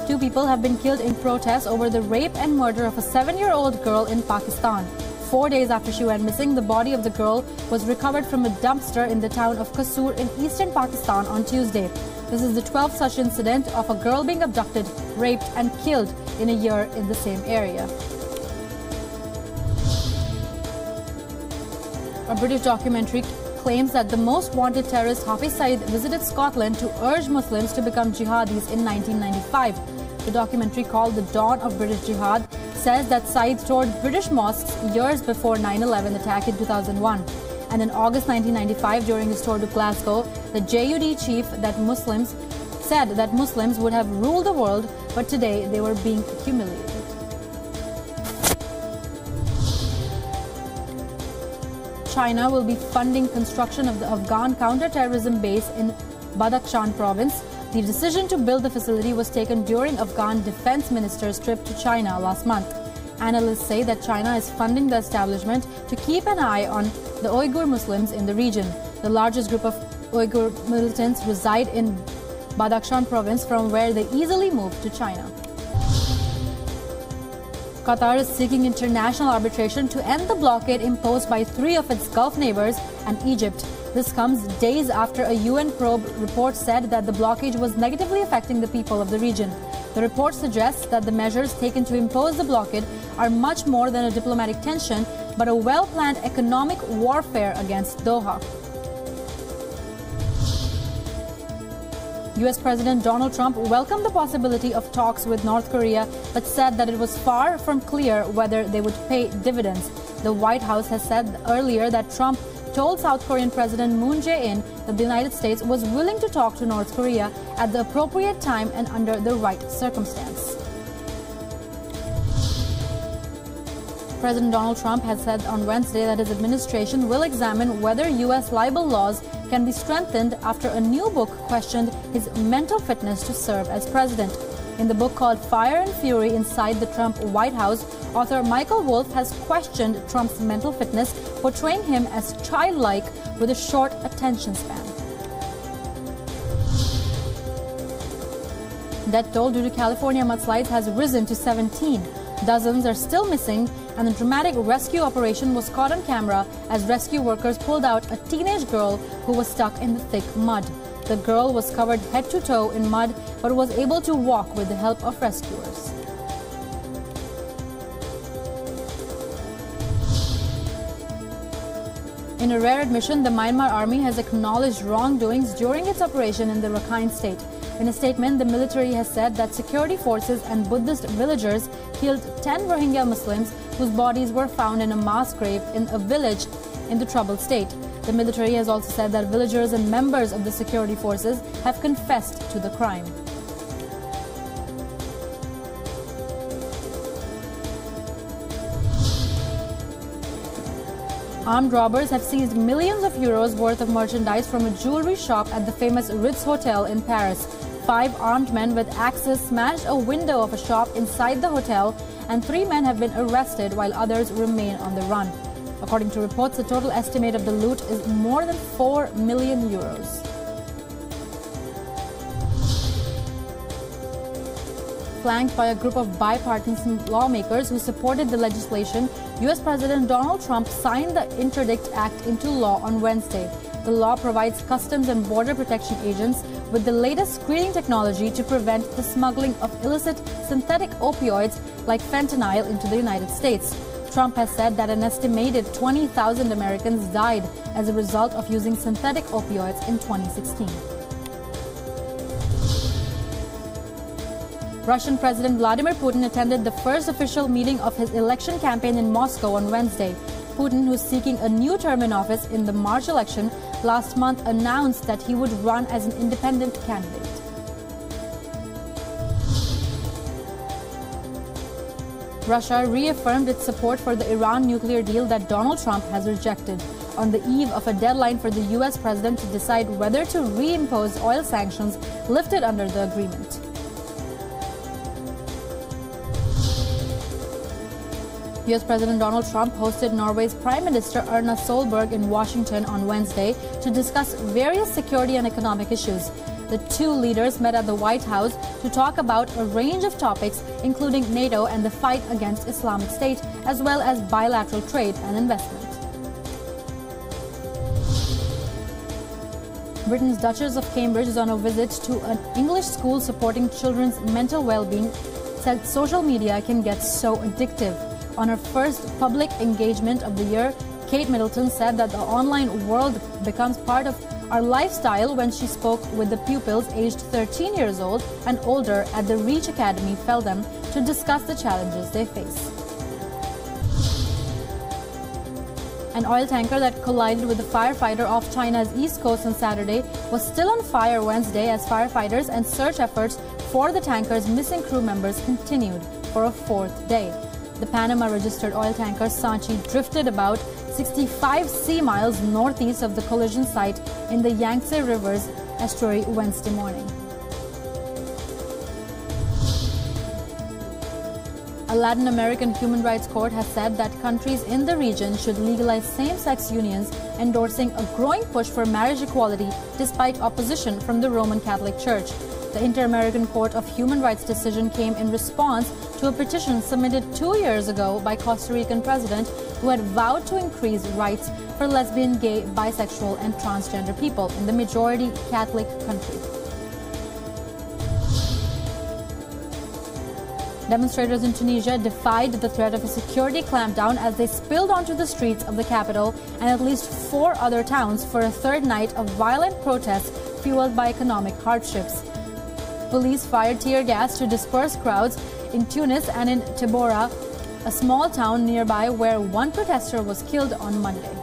Two people have been killed in protest over the rape and murder of a 7-year-old girl in Pakistan. 4 days after she went missing, the body of the girl was recovered from a dumpster in the town of Kasur in eastern Pakistan on Tuesday. This is the 12th such incident of a girl being abducted, raped and killed in a year in the same area. A British documentary claims that the most wanted terrorist Hafiz Saeed visited Scotland to urge Muslims to become jihadis in 1995. The documentary, called The Dawn of British Jihad, says that Saeed toured British mosques years before 9/11 attack in 2001. And in August 1995, during his tour to Glasgow, the JUD chief said that Muslims would have ruled the world, but today they were being humiliated. China will be funding construction of the Afghan counter-terrorism base in Badakhshan province. The decision to build the facility was taken during Afghan defense minister's trip to China last month. Analysts say that China is funding the establishment to keep an eye on the Uyghur Muslims in the region. The largest group of Uyghur militants reside in Badakhshan province, from where they easily move to China. Qatar is seeking international arbitration to end the blockade imposed by 3 of its Gulf neighbors and Egypt. This comes days after a UN probe report said that the blockade was negatively affecting the people of the region. The report suggests that the measures taken to impose the blockade are much more than a diplomatic tension, but a well-planned economic warfare against Doha. US President Donald Trump welcomed the possibility of talks with North Korea, but said that it was far from clear whether they would pay dividends. The White House has said earlier that Trump told South Korean President Moon Jae-in that the United States was willing to talk to North Korea at the appropriate time and under the right circumstance. President Donald Trump has said on Wednesday that his administration will examine whether U.S. libel laws can be strengthened after a new book questioned his mental fitness to serve as president. In the book called Fire and Fury Inside the Trump White House, author Michael Wolff has questioned Trump's mental fitness, portraying him as childlike with a short attention span. Death toll due to California mudslides has risen to 17. Dozens are still missing, and a dramatic rescue operation was caught on camera as rescue workers pulled out a teenage girl who was stuck in the thick mud. The girl was covered head to toe in mud, but was able to walk with the help of rescuers. In a rare admission, the Myanmar army has acknowledged wrongdoings during its operation in the Rakhine state. In a statement, the military has said that security forces and Buddhist villagers killed 10 Rohingya Muslims whose bodies were found in a mass grave in a village in the troubled state. The military has also said that villagers and members of the security forces have confessed to the crime. Armed robbers have seized millions of euros worth of merchandise from a jewelry shop at the famous Ritz Hotel in Paris. 5 armed men with axes smashed a window of a shop inside the hotel, and 3 men have been arrested while others remain on the run. According to reports, the total estimate of the loot is more than 4 million euros. Flanked by a group of bipartisan lawmakers who supported the legislation, U.S. President Donald Trump signed the Interdict Act into law on Wednesday. The law provides Customs and Border Protection agents with the latest screening technology to prevent the smuggling of illicit synthetic opioids like fentanyl into the United States. Trump has said that an estimated 20,000 Americans died as a result of using synthetic opioids in 2016. Russian President Vladimir Putin attended the first official meeting of his election campaign in Moscow on Wednesday. Putin, who's seeking a new term in office in the March election, last month announced that he would run as an independent candidate. Russia reaffirmed its support for the Iran nuclear deal that Donald Trump has rejected, on the eve of a deadline for the U.S. president to decide whether to reimpose oil sanctions lifted under the agreement. U.S. President Donald Trump hosted Norway's Prime Minister Erna Solberg in Washington on Wednesday to discuss various security and economic issues. The two leaders met at the White House to talk about a range of topics, including NATO and the fight against Islamic State, as well as bilateral trade and investment. Britain's Duchess of Cambridge is on a visit to an English school supporting children's mental well-being, said social media can get so addictive. On her first public engagement of the year, Kate Middleton said that the online world becomes part of our lifestyle when she spoke with the pupils aged 13 years old and older at the Reach Academy, Feltham, to discuss the challenges they face. An oil tanker that collided with a firefighter off China's east coast on Saturday was still on fire Wednesday as firefighters and search efforts for the tanker's missing crew members continued for a fourth day. The Panama-registered oil tanker Sanchi drifted about 65 sea miles northeast of the collision site in the Yangtze River's estuary Wednesday morning. A Latin American human rights court has said that countries in the region should legalize same-sex unions, endorsing a growing push for marriage equality despite opposition from the Roman Catholic Church. The Inter-American Court of Human Rights decision came in response to a petition submitted 2 years ago by Costa Rican president who had vowed to increase rights for lesbian, gay, bisexual and transgender people in the majority Catholic country. Demonstrators in Tunisia defied the threat of a security clampdown as they spilled onto the streets of the capital and at least 4 other towns for a third night of violent protests fueled by economic hardships. Police fired tear gas to disperse crowds in Tunis and in Tebora, a small town nearby where one protester was killed on Monday.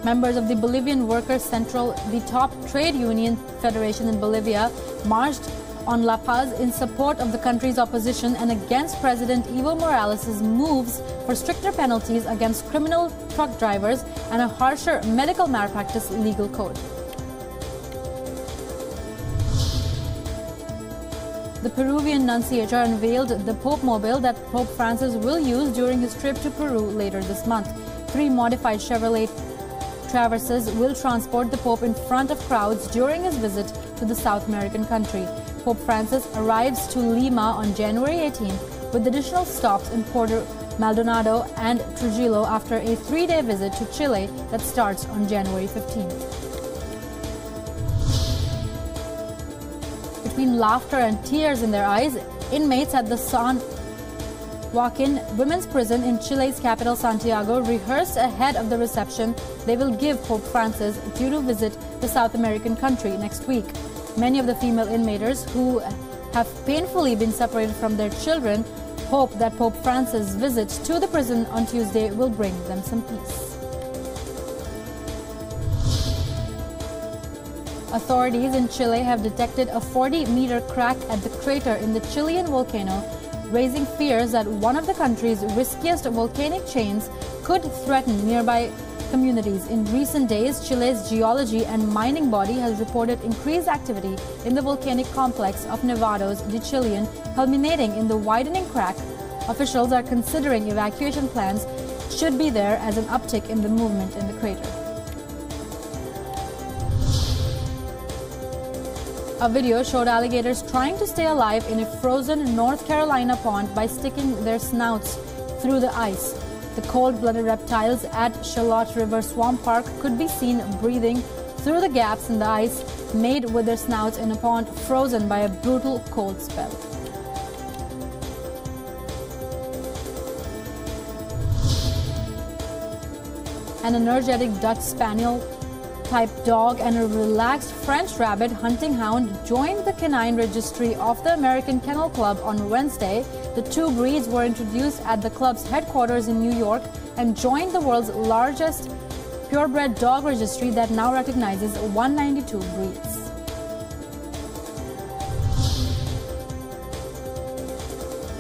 Members of the Bolivian Workers' Central, the top trade union federation in Bolivia, marched on La Paz in support of the country's opposition and against President Evo Morales' moves for stricter penalties against criminal truck drivers and a harsher medical malpractice legal code. The Peruvian nunciature unveiled the Pope mobile that Pope Francis will use during his trip to Peru later this month. 3 modified Chevrolet Traverses will transport the Pope in front of crowds during his visit to the South American country. Pope Francis arrives to Lima on January 18th with additional stops in Puerto Maldonado and Trujillo after a 3-day visit to Chile that starts on January 15th. Between laughter and tears in their eyes, inmates at the San Joaquin Women's Prison in Chile's capital Santiago rehearsed ahead of the reception they will give Pope Francis due to visit the South American country next week. Many of the female inmates who have painfully been separated from their children hope that Pope Francis' visit to the prison on Tuesday will bring them some peace. Authorities in Chile have detected a 40-meter crack at the crater in the Chilean volcano, raising fears that one of the country's riskiest volcanic chains could threaten nearby communities. In recent days, Chile's geology and mining body has reported increased activity in the volcanic complex of Nevados de Chilean, culminating in the widening crack. Officials are considering evacuation plans should be there as an uptick in the movement in the crater. A video showed alligators trying to stay alive in a frozen North Carolina pond by sticking their snouts through the ice. The cold-blooded reptiles at Charlotte River Swamp Park could be seen breathing through the gaps in the ice made with their snouts in a pond frozen by a brutal cold spell. An energetic Dutch Spaniel type dog and a relaxed French rabbit hunting hound joined the canine registry of the American Kennel Club on Wednesday. The 2 breeds were introduced at the club's headquarters in New York and joined the world's largest purebred dog registry that now recognizes 192 breeds.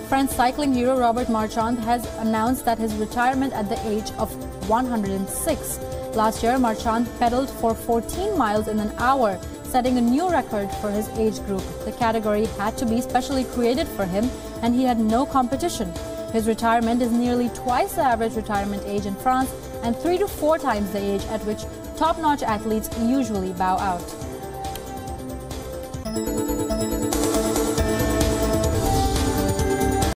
French cycling hero Robert Marchand has announced that his retirement at the age of 106. Last year, Marchand pedaled for 14 miles in an hour, setting a new record for his age group. The category had to be specially created for him, and he had no competition. His retirement is nearly twice the average retirement age in France and 3 to 4 times the age at which top-notch athletes usually bow out.